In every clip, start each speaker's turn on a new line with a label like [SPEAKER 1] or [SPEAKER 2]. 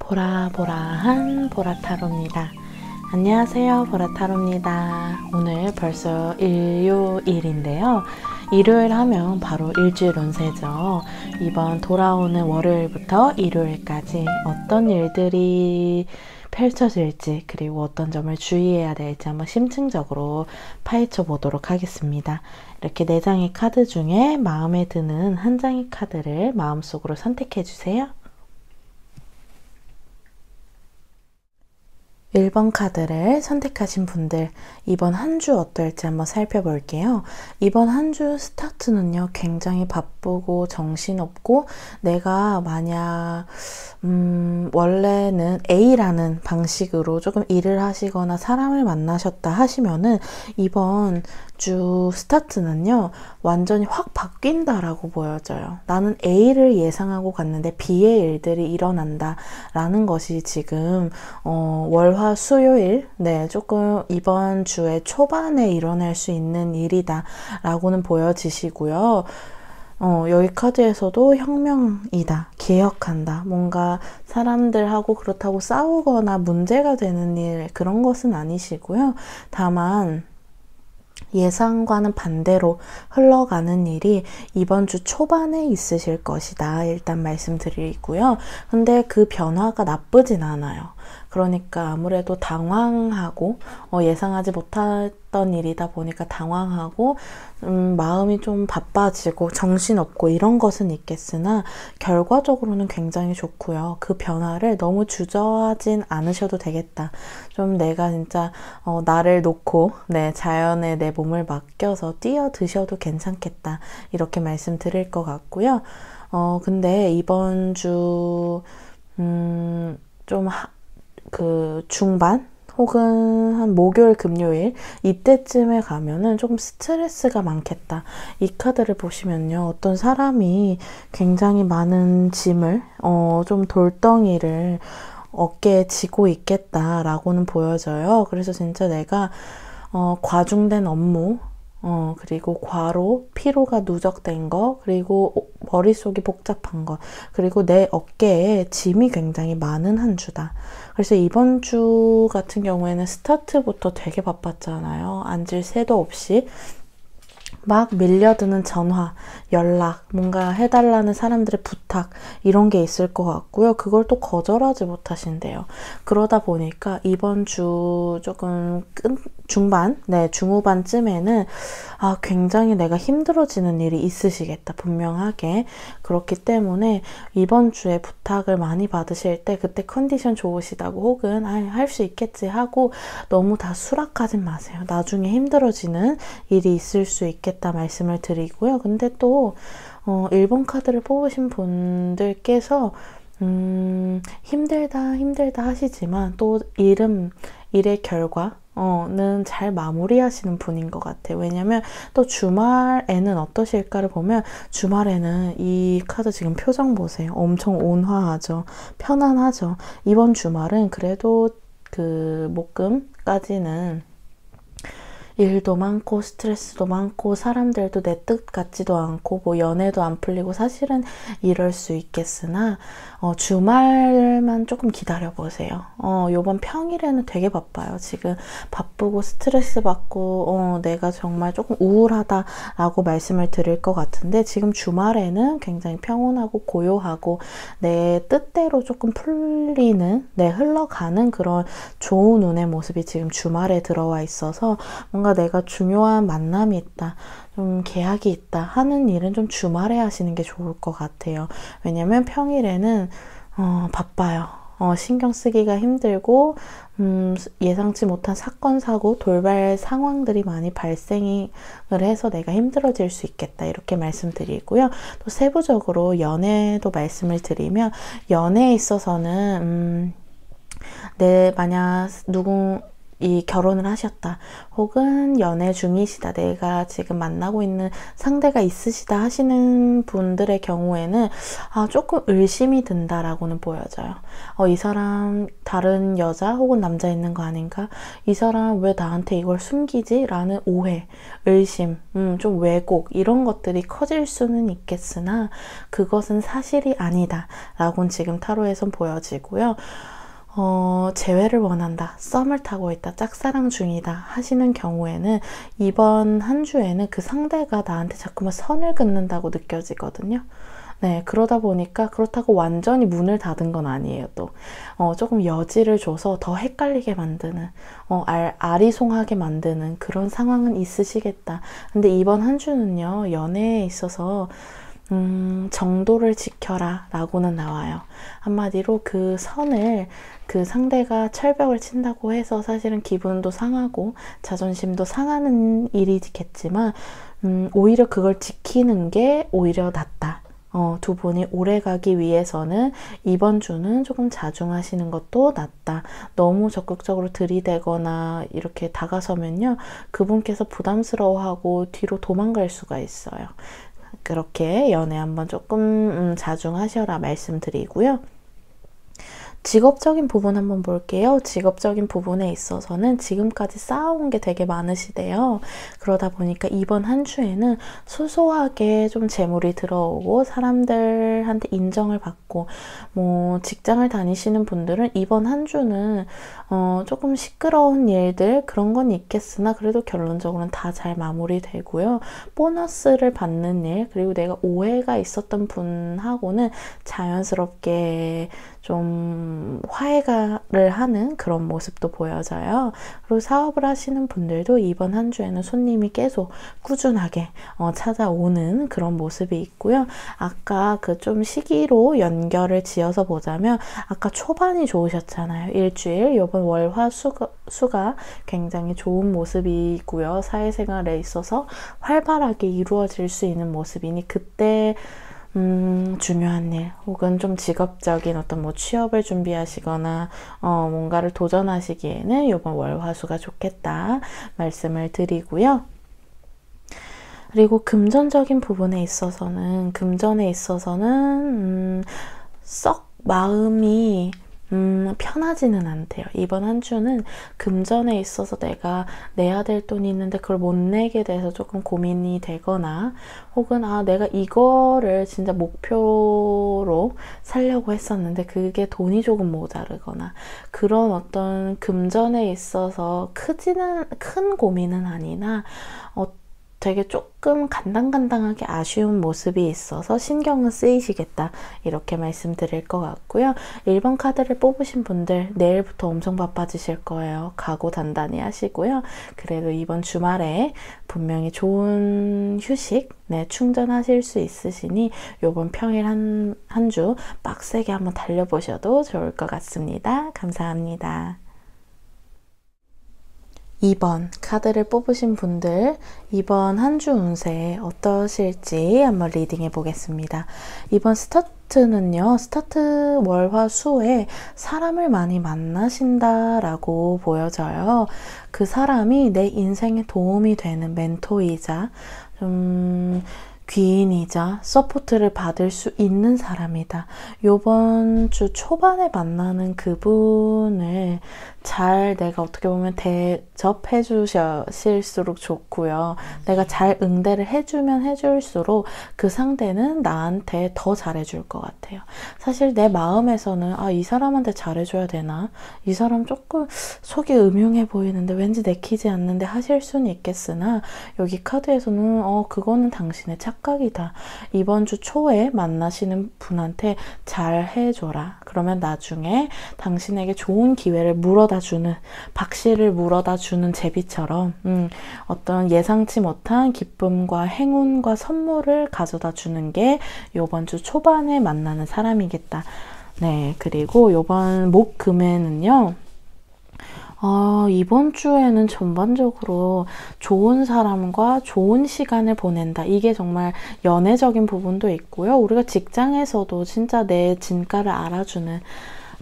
[SPEAKER 1] 보라보라한 보라타로입니다. 안녕하세요, 보라타로입니다. 오늘 벌써 일요일인데요. 일요일 하면 바로 일주일 운세죠. 이번 돌아오는 월요일부터 일요일까지 어떤 일들이 펼쳐질지, 그리고 어떤 점을 주의해야 될지 한번 심층적으로 파헤쳐 보도록 하겠습니다. 이렇게 4장의 카드 중에 마음에 드는 한 장의 카드를 마음속으로 선택해 주세요. 1번 카드를 선택하신 분들, 이번 한 주 어떨지 한번 살펴볼게요. 이번 한 주 스타트는요, 굉장히 바쁘고 정신없고, 내가 만약 원래는 A라는 방식으로 조금 일을 하시거나 사람을 만나셨다 하시면은 이번 주 스타트는요, 완전히 확 바뀐다라고 보여져요. 나는 A를 예상하고 갔는데 B의 일들이 일어난다 라는 것이 지금 월화 수요일, 조금 이번 주의 초반에 일어날 수 있는 일이다 라고는 보여지시고요. 여기 카드에서도 혁명이다, 개혁한다, 뭔가 사람들하고 그렇다고 싸우거나 문제가 되는 일, 그런 것은 아니시고요. 다만 예상과는 반대로 흘러가는 일이 이번 주 초반에 있으실 것이다, 일단 말씀드리고요. 근데 그 변화가 나쁘진 않아요. 그러니까 아무래도 당황하고 예상하지 못했던 일이다 보니까 당황하고 마음이 좀 바빠지고 정신없고 이런 것은 있겠으나 결과적으로는 굉장히 좋고요. 그 변화를 너무 주저하진 않으셔도 되겠다. 좀 내가 진짜 나를 놓고 자연에 내 몸을 맡겨서 뛰어드셔도 괜찮겠다, 이렇게 말씀드릴 것 같고요. 근데 이번 주 좀 중반 혹은 한 목요일, 금요일 이때쯤에 가면은 조금 스트레스가 많겠다. 이 카드를 보시면요, 어떤 사람이 굉장히 많은 짐을 좀 돌덩이를 어깨에 지고 있겠다라고는 보여져요. 그래서 진짜 내가 과중된 업무, 그리고 과로, 피로가 누적된 거, 그리고 머릿속이 복잡한 거, 그리고 내 어깨에 짐이 굉장히 많은 한 주다. 그래서 이번 주 같은 경우에는 스타트부터 되게 바빴잖아요. 앉을 새도 없이 막 밀려드는 전화, 연락, 뭔가 해달라는 사람들의 부탁, 이런 게 있을 것 같고요. 그걸 또 거절하지 못하신대요. 그러다 보니까 이번 주 조금 중후반쯤에는 굉장히 내가 힘들어지는 일이 있으시겠다, 분명하게. 그렇기 때문에 이번 주에 부탁을 많이 받으실 때 그때 컨디션 좋으시다고 혹은 할 수 있겠지 하고 너무 다 수락하진 마세요. 나중에 힘들어지는 일이 있을 수 있겠다 말씀을 드리고요. 근데 또 1번 카드를 뽑으신 분들께서 힘들다 하시지만 또 일의 결과는 잘 마무리하시는 분인 것 같아요. 왜냐면 또 주말에는 어떠실까를 보면, 주말에는 이 카드 지금 표정 보세요. 엄청 온화하죠. 편안하죠. 이번 주말은 그래도 목금까지는 일도 많고 스트레스도 많고 사람들도 내 뜻 같지도 않고 연애도 안 풀리고 사실은 이럴 수 있겠으나 주말만 조금 기다려보세요. 요번 평일에는 되게 바빠요. 지금 바쁘고 스트레스 받고 내가 정말 조금 우울하다라고 말씀을 드릴 것 같은데, 지금 주말에는 굉장히 평온하고 고요하고 내 뜻대로 조금 풀리는, 흘러가는 그런 좋은 운의 모습이 지금 주말에 들어와 있어서 뭔가 내가 중요한 만남이 있다, 좀 계약이 있다 하는 일은 좀 주말에 하시는 게 좋을 것 같아요. 왜냐면 평일에는 바빠요. 신경 쓰기가 힘들고 예상치 못한 사건, 사고, 돌발 상황들이 많이 발생을 해서 내가 힘들어질 수 있겠다, 이렇게 말씀드리고요. 또 세부적으로 연애도 말씀을 드리면, 연애에 있어서는 만약 이 결혼을 하셨다, 혹은 연애 중이시다, 내가 지금 만나고 있는 상대가 있으시다 하시는 분들의 경우에는 조금 의심이 든다라고는 보여져요. 이 사람 다른 여자 혹은 남자 있는 거 아닌가? 이 사람 왜 나한테 이걸 숨기지? 라는 오해, 의심, 좀 왜곡, 이런 것들이 커질 수는 있겠으나 그것은 사실이 아니다 라고는 지금 타로에선 보여지고요. 재회를 원한다, 썸을 타고 있다, 짝사랑 중이다 하시는 경우에는 이번 한 주에는 그 상대가 나한테 자꾸만 선을 긋는다고 느껴지거든요. 네, 그러다 보니까 그렇다고 완전히 문을 닫은 건 아니에요. 또 조금 여지를 줘서 더 헷갈리게 만드는, 아리송하게 만드는 그런 상황은 있으시겠다. 근데 이번 한 주는요, 연애에 있어서 정도를 지켜라 라고는 나와요. 한마디로 그 선을, 그 상대가 철벽을 친다고 해서 사실은 기분도 상하고 자존심도 상하는 일이겠지만 오히려 그걸 지키는 게 오히려 낫다. 두 분이 오래 가기 위해서는 이번 주는 조금 자중하시는 것도 낫다. 너무 적극적으로 들이대거나 이렇게 다가서면요, 그분께서 부담스러워하고 뒤로 도망갈 수가 있어요. 그렇게 연애 한번 조금 자중하셔라 말씀드리고요. 직업적인 부분 한번 볼게요. 직업적인 부분에 있어서는 지금까지 쌓아온 게 되게 많으시대요. 그러다 보니까 이번 한 주에는 소소하게 좀 재물이 들어오고 사람들한테 인정을 받고, 뭐 직장을 다니시는 분들은 이번 한 주는 조금 시끄러운 일들 그런 건 있겠으나 그래도 결론적으로는 다 잘 마무리되고요. 보너스를 받는 일, 그리고 내가 오해가 있었던 분하고는 자연스럽게 좀 화해를 하는 그런 모습도 보여져요. 그리고 사업을 하시는 분들도 이번 한 주에는 손님이 계속 꾸준하게 찾아오는 그런 모습이 있고요. 아까 그 좀 시기로 연결을 지어서 보자면 아까 초반이 좋으셨잖아요. 일주일, 이번 월화 수가 굉장히 좋은 모습이고요. 사회생활에 있어서 활발하게 이루어질 수 있는 모습이니 그때 중요한 일 혹은 좀 직업적인 어떤 뭐 취업을 준비하시거나 뭔가를 도전하시기에는 이번 월화수가 좋겠다 말씀을 드리고요. 그리고 금전적인 부분에 있어서는 썩 마음이 편하지는 않대요. 이번 한 주는 금전에 있어서 내가 내야 될 돈이 있는데 그걸 못 내게 돼서 조금 고민이 되거나, 혹은 내가 이거를 진짜 목표로 살려고 했었는데 그게 돈이 조금 모자르거나, 그런 어떤 금전에 있어서 큰 고민은 아니나 되게 조금 간당간당하게 아쉬운 모습이 있어서 신경은 쓰이시겠다, 이렇게 말씀드릴 것 같고요. 1번 카드를 뽑으신 분들 내일부터 엄청 바빠지실 거예요. 각오 단단히 하시고요. 그래도 이번 주말에 분명히 좋은 휴식, 충전하실 수 있으시니 이번 평일 한 주 빡세게 한번 달려보셔도 좋을 것 같습니다. 감사합니다. 2번 카드를 뽑으신 분들 이번 한 주 운세 어떠실지 한번 리딩해 보겠습니다. 이번 스타트는요, 스타트 월화수에 사람을 많이 만나신다라고 보여져요. 그 사람이 내 인생에 도움이 되는 멘토이자 귀인이자 서포트를 받을 수 있는 사람이다. 요번 주 초반에 만나는 그분을 잘 내가 어떻게 보면 대접해 주실수록 좋고요. 내가 잘 응대를 해주면 해줄수록 그 상대는 나한테 더 잘해줄 것 같아요. 사실 내 마음에서는 이 사람한테 잘해줘야 되나? 이 사람 조금 속이 음흉해 보이는데 왠지 내키지 않는데 하실 수는 있겠으나, 여기 카드에서는 그거는 당신의 착각이다. 이번 주 초에 만나시는 분한테 잘 해줘라. 그러면 나중에 당신에게 좋은 기회를 물어다주는, 박씨를 물어다주는 제비처럼 어떤 예상치 못한 기쁨과 행운과 선물을 가져다주는 게 이번 주 초반에 만나는 사람이겠다. 네, 그리고 이번 목금에는요, 이번 주에는 전반적으로 좋은 사람과 좋은 시간을 보낸다. 이게 정말 연애적인 부분도 있고요. 우리가 직장에서도 진짜 내 진가를 알아주는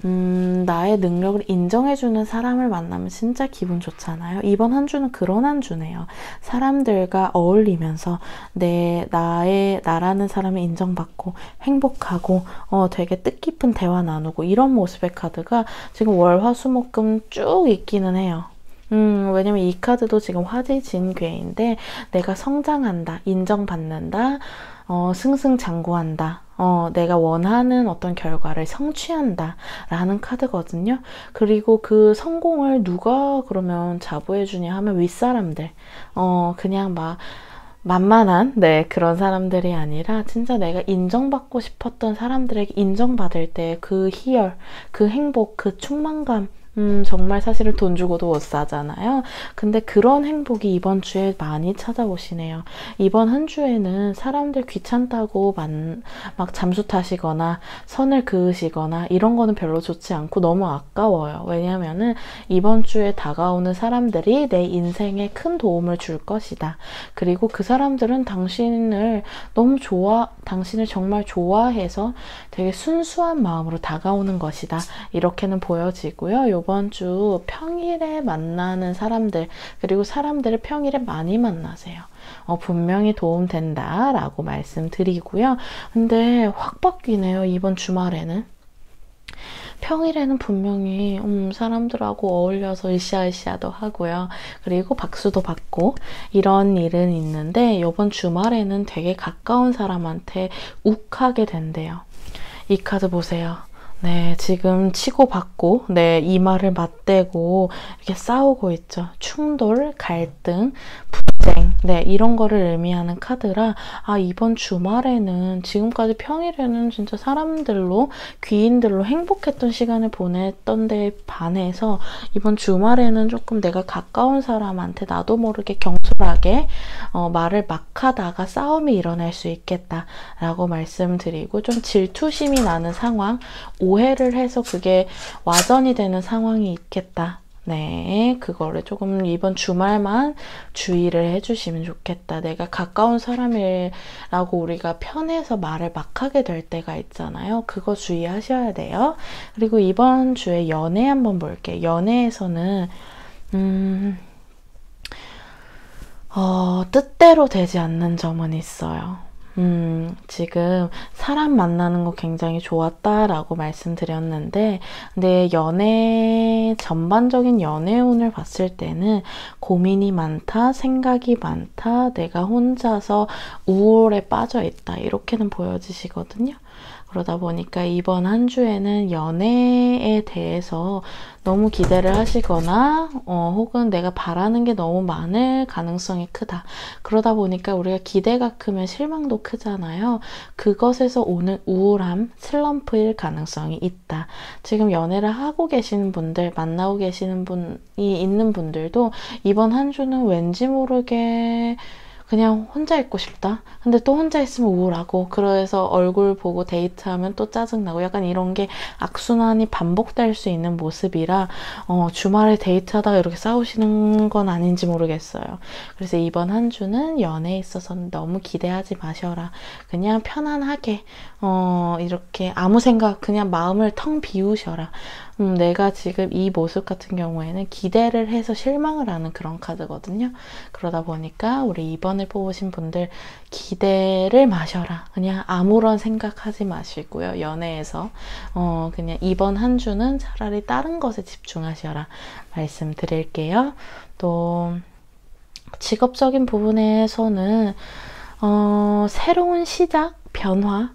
[SPEAKER 1] 나의 능력을 인정해주는 사람을 만나면 진짜 기분 좋잖아요. 이번 한 주는 그런 한 주네요. 사람들과 어울리면서 나라는 사람이 인정받고 행복하고 되게 뜻깊은 대화 나누고 이런 모습의 카드가 지금 월, 화, 수, 목, 금 쭉 있기는 해요. 왜냐면 이 카드도 지금 화지진괴인데 내가 성장한다, 인정받는다, 승승장구한다, 내가 원하는 어떤 결과를 성취한다 라는 카드거든요. 그리고 그 성공을 누가 그러면 자부해주냐 하면 윗사람들, 그냥 막 만만한 그런 사람들이 아니라 진짜 내가 인정받고 싶었던 사람들에게 인정받을 때 그 희열, 그 행복, 그 충만감, 정말 사실은 돈 주고도 못 사잖아요. 근데 그런 행복이 이번 주에 많이 찾아오시네요. 이번 한 주에는 사람들 귀찮다고 막 잠수 타시거나 선을 그으시거나 이런 거는 별로 좋지 않고 너무 아까워요. 왜냐면은 이번 주에 다가오는 사람들이 내 인생에 큰 도움을 줄 것이다. 그리고 그 사람들은 당신을 정말 좋아해서 되게 순수한 마음으로 다가오는 것이다. 이렇게는 보여지고요. 이번 주 평일에 만나는 사람들, 그리고 사람들을 평일에 많이 만나세요. 분명히 도움된다 라고 말씀드리고요. 근데 확 바뀌네요. 이번 주말에는. 평일에는 분명히 사람들하고 어울려서 으쌰으쌰도 하고요. 그리고 박수도 받고 이런 일은 있는데 이번 주말에는 되게 가까운 사람한테 욱하게 된대요. 이 카드 보세요. 지금 치고받고, 이마를 맞대고, 이렇게 싸우고 있죠. 충돌, 갈등, 분쟁, 이런 거를 의미하는 카드라, 이번 주말에는, 지금까지 평일에는 진짜 사람들로, 귀인들로 행복했던 시간을 보냈던 데에 반해서, 이번 주말에는 조금 내가 가까운 사람한테 나도 모르게 경솔하게, 말을 막 하다가 싸움이 일어날 수 있겠다라고 말씀드리고, 좀 질투심이 나는 상황, 오해를 해서 그게 와전이 되는 상황이 있겠다. 그거를 조금 이번 주말만 주의를 해주시면 좋겠다. 내가 가까운 사람이라고 우리가 편해서 말을 막 하게 될 때가 있잖아요. 그거 주의하셔야 돼요. 그리고 이번 주에 연애 한번 볼게요. 연애에서는 뜻대로 되지 않는 점은 있어요. 지금 사람 만나는 거 굉장히 좋았다라고 말씀드렸는데, 근데 전반적인 연애운을 봤을 때는 고민이 많다, 생각이 많다, 내가 혼자서 우울에 빠져 있다, 이렇게는 보여지시거든요. 그러다 보니까 이번 한 주에는 연애에 대해서 너무 기대를 하시거나 혹은 내가 바라는 게 너무 많을 가능성이 크다. 그러다 보니까 우리가 기대가 크면 실망도 크잖아요. 그것에서 오는 우울함, 슬럼프일 가능성이 있다. 지금 연애를 하고 계시는 분들, 만나고 계시는 분이 있는 분들도 이번 한 주는 왠지 모르게 그냥 혼자 있고 싶다. 근데 또 혼자 있으면 우울하고, 그래서 얼굴 보고 데이트하면 또 짜증나고, 약간 이런 게 악순환이 반복될 수 있는 모습이라 주말에 데이트하다가 이렇게 싸우시는 건 아닌지 모르겠어요. 그래서 이번 한 주는 연애에 있어서는 너무 기대하지 마셔라. 그냥 편안하게 이렇게 아무 생각, 그냥 마음을 텅 비우셔라. 내가 지금 이 모습 같은 경우에는 기대를 해서 실망을 하는 그런 카드거든요. 그러다 보니까 우리 이번에 뽑으신 분들 기대를 마셔라. 그냥 아무런 생각하지 마시고요. 연애에서 그냥 이번 한 주는 차라리 다른 것에 집중하셔라 말씀드릴게요. 또 직업적인 부분에서는 새로운 시작, 변화,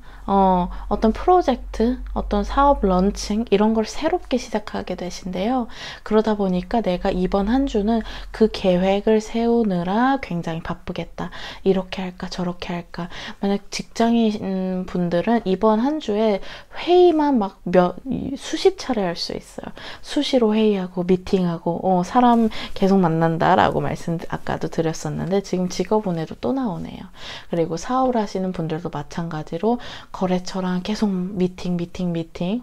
[SPEAKER 1] 어떤 프로젝트, 어떤 사업 런칭 이런 걸 새롭게 시작하게 되신데요. 그러다 보니까 내가 이번 한 주는 그 계획을 세우느라 굉장히 바쁘겠다. 이렇게 할까 저렇게 할까. 만약 직장인 분들은 이번 한 주에 회의만 막 수십 차례 할 수 있어요. 수시로 회의하고 미팅하고 사람 계속 만난다라고 말씀 아까도 드렸었는데 지금 직업운에도 또 나오네요. 그리고 사업을 하시는 분들도 마찬가지로 거래처랑 계속 미팅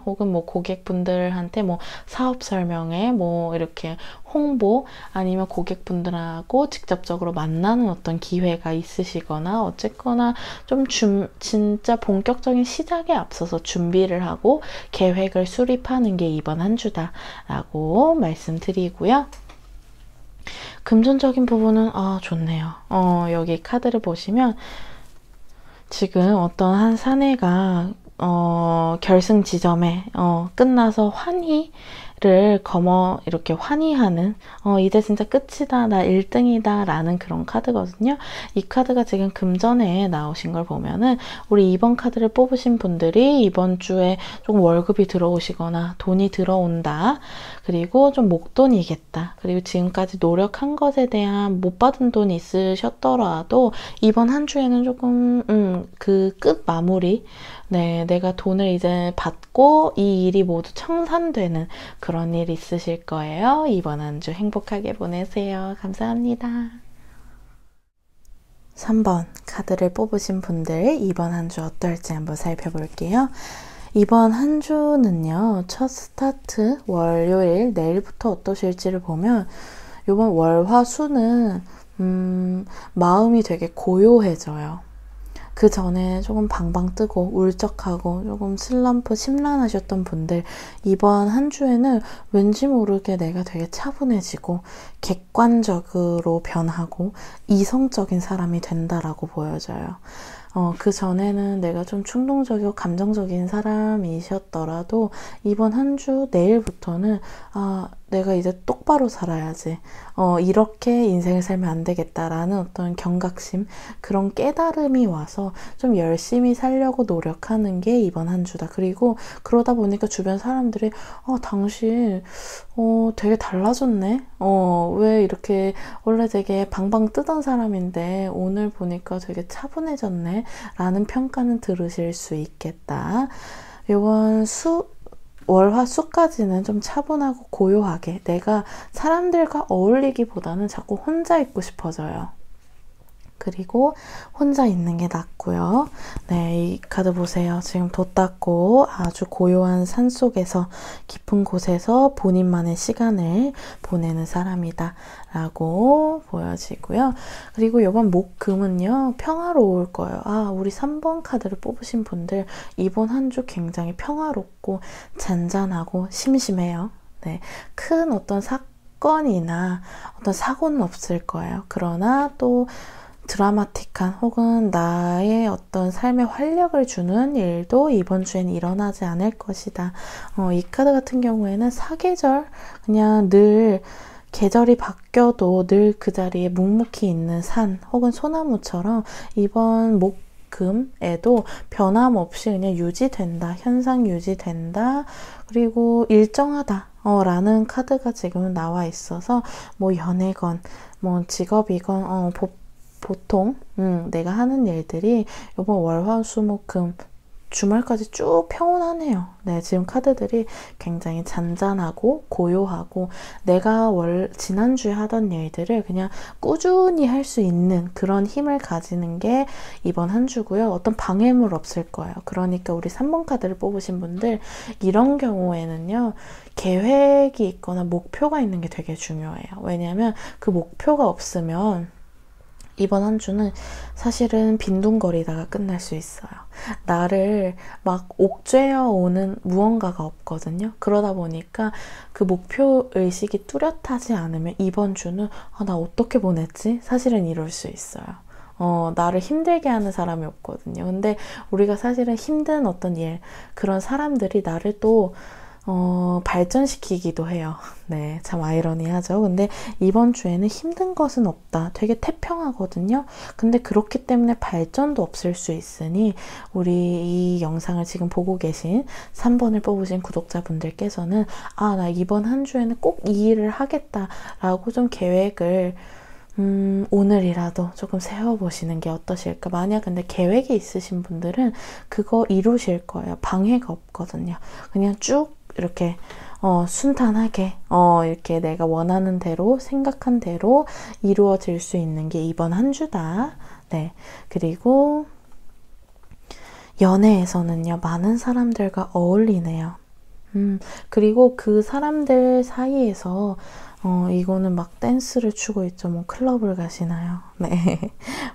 [SPEAKER 1] 혹은 뭐 고객분들한테 뭐 사업 설명회 뭐 이렇게 홍보 아니면 고객분들하고 직접적으로 만나는 어떤 기회가 있으시거나 어쨌거나 좀 진짜 본격적인 시작에 앞서서 준비를 하고 계획을 수립하는 게 이번 한 주다라고 말씀드리고요. 금전적인 부분은 좋네요. 여기 카드를 보시면 지금 어떤 한 사내가 결승 지점에 끝나서 환희를 이렇게 환희하는 이제 진짜 끝이다, 나 1등이다 라는 그런 카드거든요. 이 카드가 지금 금전에 나오신 걸 보면은 우리 이번 카드를 뽑으신 분들이 이번 주에 좀 월급이 들어오시거나 돈이 들어온다, 그리고 좀 목돈이겠다, 그리고 지금까지 노력한 것에 대한 못 받은 돈이 있으셨더라도 이번 한 주에는 조금 그 끝 마무리, 네, 내가 돈을 이제 받고 이 일이 모두 청산되는 그런 일 있으실 거예요. 이번 한 주 행복하게 보내세요. 감사합니다. 3번 카드를 뽑으신 분들 이번 한 주 어떨지 한번 살펴볼게요. 이번 한 주는요, 첫 스타트 월요일 내일부터 어떠실지를 보면 이번 월, 화, 수는 마음이 되게 고요해져요. 그 전에 조금 방방 뜨고 울적하고 조금 슬럼프 심란하셨던 분들, 이번 한 주에는 왠지 모르게 내가 되게 차분해지고 객관적으로 변하고 이성적인 사람이 된다라고 보여져요. 그 전에는 내가 좀 충동적이고 감정적인 사람이셨더라도 이번 한 주 내일부터는 내가 이제 똑바로 살아야지, 이렇게 인생을 살면 안 되겠다라는 어떤 경각심, 그런 깨달음이 와서 좀 열심히 살려고 노력하는 게 이번 한 주다. 그리고 그러다 보니까 주변 사람들이 당신 되게 달라졌네, 왜 이렇게 원래 되게 방방 뜨던 사람인데 오늘 보니까 되게 차분해졌네 라는 평가는 들으실 수 있겠다. 이번 월화 수까지는 좀 차분하고 고요하게 내가 사람들과 어울리기보다는 자꾸 혼자 있고 싶어져요. 그리고 혼자 있는 게 낫고요. 네, 이 카드 보세요. 지금 돛닦고 아주 고요한 산속에서 깊은 곳에서 본인만의 시간을 보내는 사람이다 라고 보여지고요. 그리고 이번 목금은요, 평화로울 거예요. 우리 3번 카드를 뽑으신 분들 이번 한 주 굉장히 평화롭고 잔잔하고 심심해요. 네, 큰 어떤 사건이나 어떤 사고는 없을 거예요. 그러나 또 드라마틱한 혹은 나의 어떤 삶에 활력을 주는 일도 이번 주엔 일어나지 않을 것이다. 이 카드 같은 경우에는 사계절, 그냥 늘 계절이 바뀌어도 늘 그 자리에 묵묵히 있는 산 혹은 소나무처럼 이번 목금에도 변함없이 그냥 유지된다, 현상 유지된다, 그리고 일정하다 라는 카드가 지금 나와 있어서 뭐 연애건 뭐 직업이건 보통 내가 하는 일들이 이번 월화수목금 주말까지 쭉 평온하네요. 네, 지금 카드들이 굉장히 잔잔하고 고요하고 내가 지난주에 하던 일들을 그냥 꾸준히 할 수 있는 그런 힘을 가지는 게 이번 한 주고요. 어떤 방해물 없을 거예요. 그러니까 우리 3번 카드를 뽑으신 분들 이런 경우에는요, 계획이 있거나 목표가 있는 게 되게 중요해요. 왜냐하면 그 목표가 없으면 이번 한 주는 사실은 빈둥거리다가 끝날 수 있어요. 나를 막 옥죄어 오는 무언가가 없거든요. 그러다 보니까 그 목표 의식이 뚜렷하지 않으면 이번 주는 나 어떻게 보냈지? 사실은 이럴 수 있어요. 나를 힘들게 하는 사람이 없거든요. 근데 우리가 사실은 힘든 어떤 일, 그런 사람들이 나를 또 발전시키기도 해요. 네, 참 아이러니하죠. 근데 이번 주에는 힘든 것은 없다. 되게 태평하거든요. 근데 그렇기 때문에 발전도 없을 수 있으니 우리 이 영상을 지금 보고 계신 3번을 뽑으신 구독자분들께서는 나 이번 한 주에는 꼭 이 일을 하겠다라고 좀 계획을 오늘이라도 조금 세워보시는 게 어떠실까. 만약 근데 계획이 있으신 분들은 그거 이루실 거예요. 방해가 없거든요. 그냥 쭉 이렇게 순탄하게 이렇게 내가 원하는 대로 생각한 대로 이루어질 수 있는 게 이번 한 주다. 네, 그리고 연애에서는요, 많은 사람들과 어울리네요. 그리고 그 사람들 사이에서 이거는 막 댄스를 추고 있죠. 뭐 클럽을 가시나요? 네.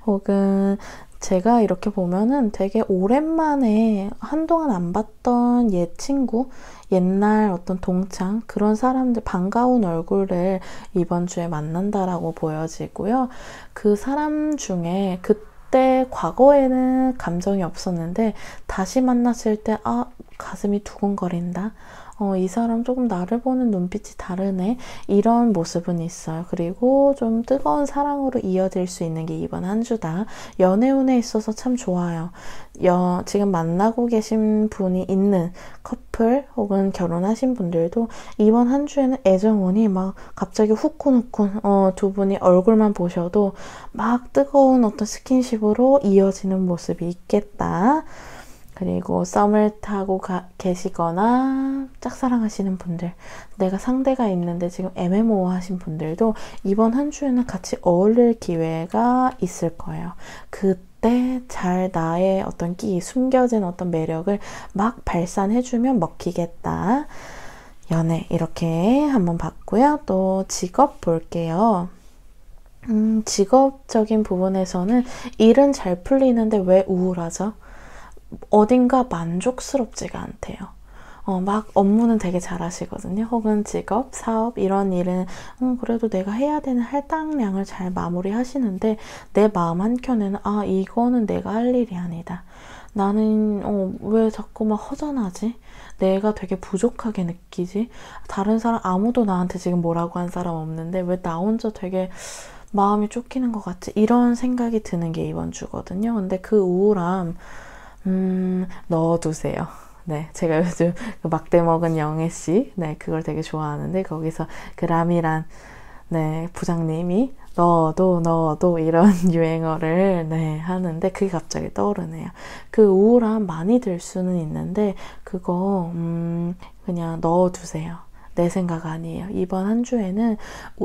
[SPEAKER 1] 혹은 제가 이렇게 보면은 되게 오랜만에 한동안 안 봤던 옛 친구, 옛날 어떤 동창, 그런 사람들 반가운 얼굴을 이번 주에 만난다라고 보여지고요. 그 사람 중에 그때 과거에는 감정이 없었는데 다시 만났을 때 가슴이 두근거린다. 이 사람 조금 나를 보는 눈빛이 다르네. 이런 모습은 있어요. 그리고 좀 뜨거운 사랑으로 이어질 수 있는 게 이번 한 주다. 연애운에 있어서 참 좋아요. 지금 만나고 계신 분이 있는 커플 혹은 결혼하신 분들도 이번 한 주에는 애정운이 막 갑자기 후끈후끈 두 분이 얼굴만 보셔도 막 뜨거운 어떤 스킨십으로 이어지는 모습이 있겠다. 그리고 썸을 타고 계시거나 짝사랑하시는 분들, 내가 상대가 있는데 지금 애매모호하신 분들도 이번 한 주에는 같이 어울릴 기회가 있을 거예요. 그때 잘 나의 어떤 숨겨진 어떤 매력을 막 발산해주면 먹히겠다. 연애 이렇게 한번 봤고요. 또 직업 볼게요. 직업적인 부분에서는 일은 잘 풀리는데 왜 우울하죠? 어딘가 만족스럽지가 않대요. 막 업무는 되게 잘하시거든요. 혹은 직업, 사업 이런 일은 그래도 내가 해야 되는 할당량을 잘 마무리하시는데 내 마음 한켠에는 이거는 내가 할 일이 아니다. 나는 왜 자꾸만 허전하지? 내가 되게 부족하게 느끼지? 다른 사람 아무도 나한테 지금 뭐라고 한 사람 없는데 왜 나 혼자 되게 마음이 쫓기는 것 같지? 이런 생각이 드는 게 이번 주거든요. 근데 그 우울함 넣어두세요. 네, 제가 요즘 그 막대 먹은 영애씨, 네, 그걸 되게 좋아하는데, 거기서 그 라미란, 네, 부장님이 넣어도 이런 유행어를, 네, 하는데, 그게 갑자기 떠오르네요. 그 우울함 많이 들 수는 있는데, 그거, 그냥 넣어두세요. 내 생각 아니에요. 이번 한 주에는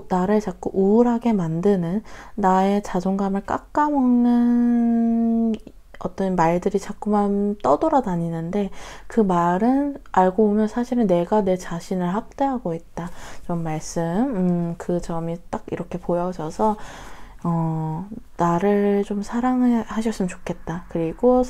[SPEAKER 1] 나를 자꾸 우울하게 만드는, 나의 자존감을 깎아먹는 어떤 말들이 자꾸만 떠돌아다니는데 그 말은 알고 보면 사실은 내가 내 자신을 학대하고 있다. 좀 그 점이 딱 이렇게 보여져서 나를 좀 사랑하셨으면 좋겠다. 그리고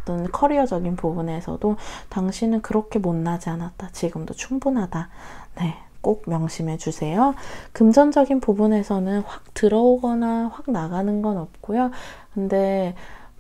[SPEAKER 1] 어떤 커리어적인 부분에서도 당신은 그렇게 못나지 않았다. 지금도 충분하다. 네. 꼭 명심해 주세요. 금전적인 부분에서는 확 들어오거나 확 나가는 건 없고요. 근데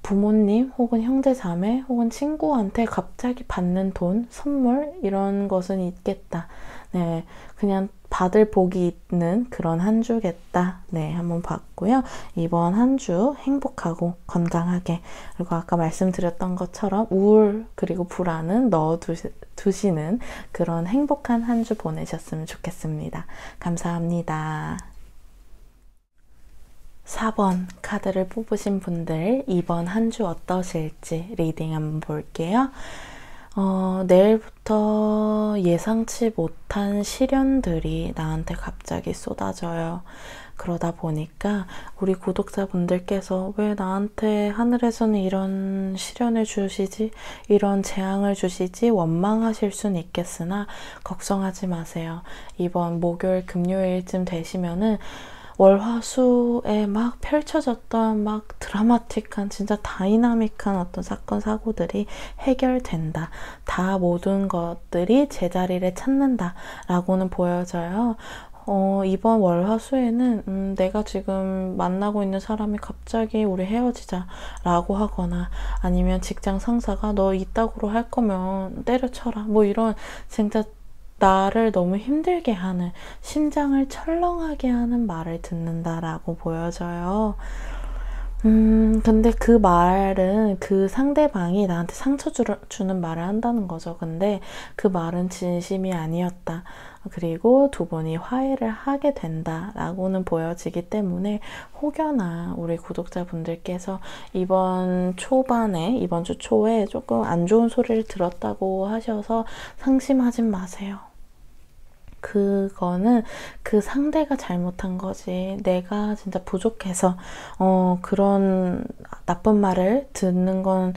[SPEAKER 1] 부모님 혹은 형제 자매 혹은 친구한테 갑자기 받는 돈, 선물 이런 것은 있겠다. 네, 그냥 받을 복이 있는 그런 한 주겠다. 네, 한번 봤고요. 이번 한 주 행복하고 건강하게 그리고 아까 말씀드렸던 것처럼 우울 그리고 불안은 넣어두시는 그런 행복한 한 주 보내셨으면 좋겠습니다. 감사합니다. 4번 카드를 뽑으신 분들 이번 한 주 어떠실지 리딩 한번 볼게요. 내일부터 예상치 못한 시련들이 나한테 갑자기 쏟아져요. 그러다 보니까 우리 구독자분들께서 왜 나한테 하늘에서는 이런 시련을 주시지? 이런 재앙을 주시지? 원망하실 수는 있겠으나 걱정하지 마세요. 이번 목요일, 금요일쯤 되시면은 월화수에 막 펼쳐졌던 막 드라마틱한 진짜 다이나믹한 어떤 사건 사고들이 해결된다. 다 모든 것들이 제자리를 찾는다 라고는 보여져요. 이번 월화수에는 내가 지금 만나고 있는 사람이 갑자기 우리 헤어지자 라고 하거나 아니면 직장 상사가 너 이따구로 할 거면 때려쳐라 뭐 이런 진짜 나를 너무 힘들게 하는, 심장을 철렁하게 하는 말을 듣는다라고 보여져요. 근데 그 말은 그 상대방이 나한테 상처 주는 말을 한다는 거죠. 근데 그 말은 진심이 아니었다. 그리고 두 분이 화해를 하게 된다라고는 보여지기 때문에 혹여나 우리 구독자분들께서 이번 주 초에 조금 안 좋은 소리를 들었다고 하셔서 상심하진 마세요. 그거는 그 상대가 잘못한 거지. 내가 진짜 부족해서 그런 나쁜 말을 듣는 건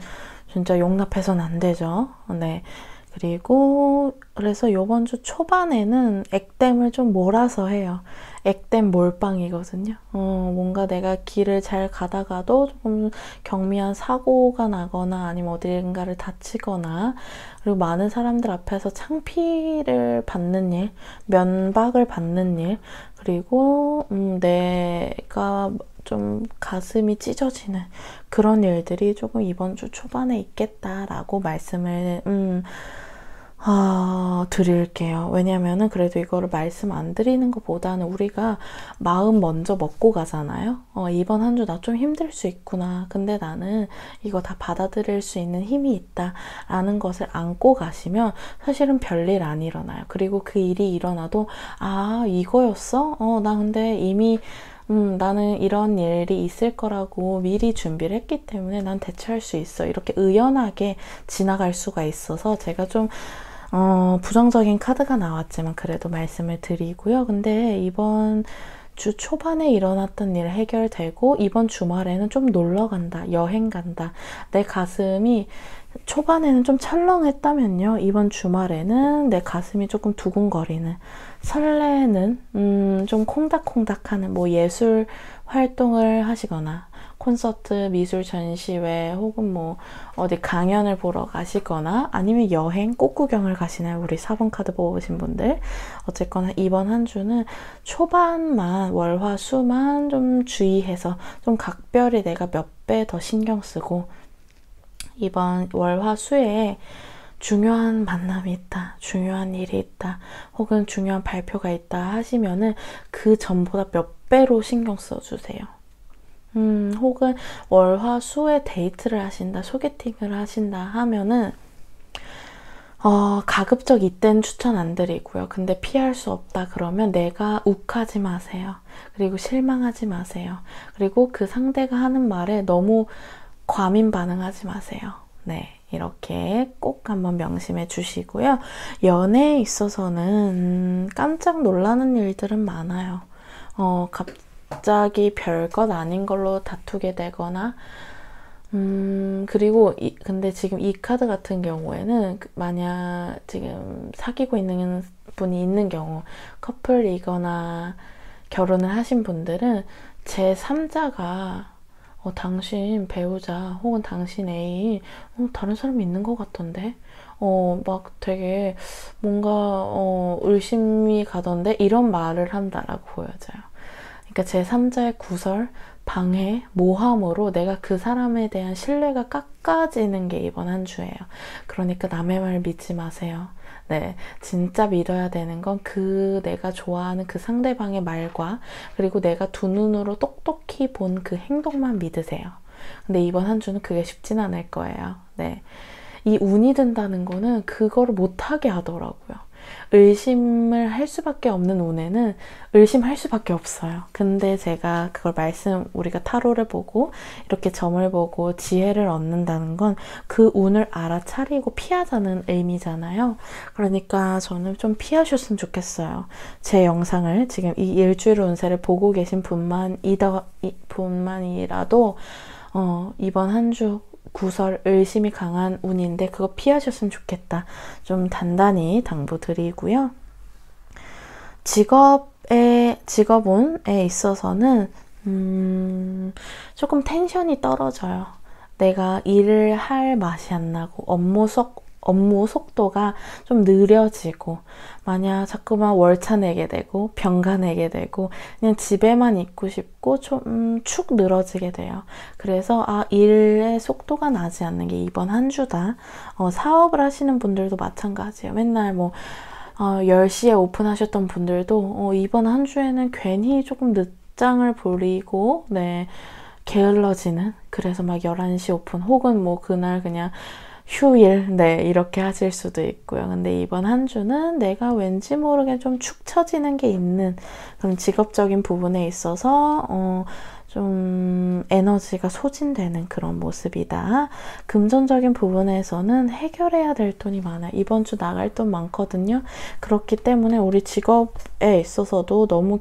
[SPEAKER 1] 진짜 용납해서는 안 되죠. 네. 그리고 그래서 요번 주 초반에는 액땜을 좀 몰아서 해요. 액땜 몰빵이거든요. 뭔가 내가 길을 잘 가다가도 조금 경미한 사고가 나거나 아니면 어딘가를 다치거나 그리고 많은 사람들 앞에서 창피를 받는 일, 면박을 받는 일, 그리고 내가 좀 가슴이 찢어지는 그런 일들이 조금 이번 주 초반에 있겠다라고 말씀을 드릴게요. 왜냐면은 그래도 이거를 말씀 안 드리는 것보다는 우리가 마음 먼저 먹고 가잖아요. 이번 한 주 나 좀 힘들 수 있구나. 근데 나는 이거 다 받아들일 수 있는 힘이 있다라는 것을 안고 가시면 사실은 별일 안 일어나요. 그리고 그 일이 일어나도 이거였어? 나 근데 이미 나는 이런 일이 있을 거라고 미리 준비를 했기 때문에 난 대처할 수 있어. 이렇게 의연하게 지나갈 수가 있어서 제가 좀 부정적인 카드가 나왔지만 그래도 말씀을 드리고요. 근데 이번 주 초반에 일어났던 일 해결되고 이번 주말에는 좀 놀러 간다, 여행 간다. 내 가슴이 초반에는 좀 철렁했다면요. 이번 주말에는 내 가슴이 조금 두근거리는, 설레는, 좀 콩닥콩닥하는 뭐 예술 활동을 하시거나 콘서트, 미술 전시회 혹은 뭐 어디 강연을 보러 가시거나 아니면 여행, 꽃구경을 가시나요? 우리 4번 카드 뽑으신 분들. 어쨌거나 이번 한 주는 초반만 월화수만 좀 주의해서 좀 각별히 내가 몇 배 더 신경 쓰고 이번 월화수에 중요한 만남이 있다, 중요한 일이 있다, 혹은 중요한 발표가 있다 하시면은 그 전보다 몇 배로 신경 써주세요. 혹은 월화수에 데이트를 하신다, 소개팅을 하신다 하면은 가급적 이땐 추천 안 드리고요. 근데 피할 수 없다 그러면 내가 욱하지 마세요. 그리고 실망하지 마세요. 그리고 그 상대가 하는 말에 너무 과민 반응하지 마세요. 네, 이렇게 꼭 한번 명심해 주시고요. 연애에 있어서는 깜짝 놀라는 일들은 많아요. 갑자기 별것 아닌 걸로 다투게 되거나 그리고 근데 지금 이 카드 같은 경우에는 만약 지금 사귀고 있는 분이 있는 경우, 커플이거나 결혼을 하신 분들은 제3자가 당신 배우자 혹은 당신 애인 다른 사람이 있는 것 같던데 막 되게 뭔가 의심이 가던데 이런 말을 한다라고 보여져요. 그러니까 제3자의 구설, 방해, 모함으로 내가 그 사람에 대한 신뢰가 깎아지는 게 이번 한 주예요. 그러니까 남의 말 믿지 마세요. 네, 진짜 믿어야 되는 건 내가 좋아하는 그 상대방의 말과 그리고 내가 두 눈으로 똑똑히 본 그 행동만 믿으세요. 근데 이번 한 주는 그게 쉽진 않을 거예요. 네, 이 운이 든다는 거는 그거를 못하게 하더라고요. 의심을 할 수밖에 없는 운에는 의심할 수밖에 없어요. 근데 제가 그걸 우리가 타로를 보고 이렇게 점을 보고 지혜를 얻는다는 건 그 운을 알아차리고 피하자는 의미잖아요. 그러니까 저는 좀 피하셨으면 좋겠어요. 제 영상을 지금 이 일주일 운세를 보고 계신 분만이라도 이번 한 주 구설, 의심이 강한 운인데 그거 피하셨으면 좋겠다. 좀 단단히 당부드리고요. 직업운에 있어서는 조금 텐션이 떨어져요. 내가 일을 할 맛이 안 나고 업무 속도가 좀 느려지고 만약 자꾸만 월차 내게 되고 병가 내게 되고 그냥 집에만 있고 싶고 좀 축 늘어지게 돼요. 그래서 일의 속도가 나지 않는 게 이번 한 주다. 사업을 하시는 분들도 마찬가지예요. 맨날 10시에 오픈하셨던 분들도 이번 한 주에는 괜히 조금 늦장을 부리고 게을러지는, 그래서 막 11시 오픈 혹은 그날 그냥 휴일, 이렇게 하실 수도 있고요. 근데 이번 한 주는 내가 왠지 모르게 좀 축 처지는 게 있는 그런 직업적인 부분에 있어서 좀 에너지가 소진되는 그런 모습이다. 금전적인 부분에서는 해결해야 될 돈이 많아요. 이번 주 나갈 돈 많거든요. 그렇기 때문에 우리 직업에 있어서도 너무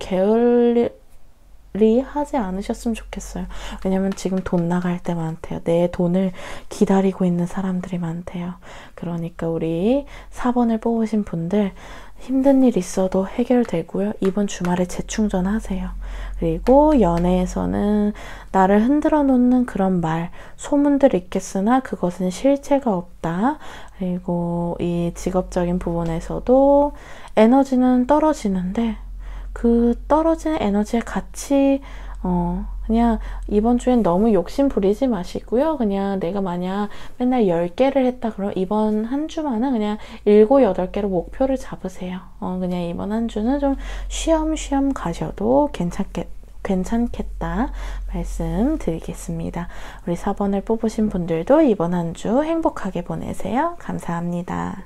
[SPEAKER 1] 하지 않으셨으면 좋겠어요. 왜냐면 지금 돈 나갈 때 많대요. 내 돈을 기다리고 있는 사람들이 많대요. 그러니까 우리 4번을 뽑으신 분들 힘든 일 있어도 해결되고요. 이번 주말에 재충전하세요. 그리고 연애에서는 나를 흔들어 놓는 그런 말, 소문들 있겠으나 그것은 실체가 없다. 그리고 이 직업적인 부분에서도 에너지는 떨어지는데 그 떨어지는 에너지의 가치 그냥 이번 주엔 너무 욕심 부리지 마시고요. 그냥 내가 만약 맨날 10개를 했다 그러면 이번 한 주만은 그냥 7, 8개로 목표를 잡으세요. 그냥 이번 한 주는 좀 쉬엄쉬엄 가셔도 괜찮겠다 말씀드리겠습니다. 우리 4번을 뽑으신 분들도 이번 한 주 행복하게 보내세요. 감사합니다.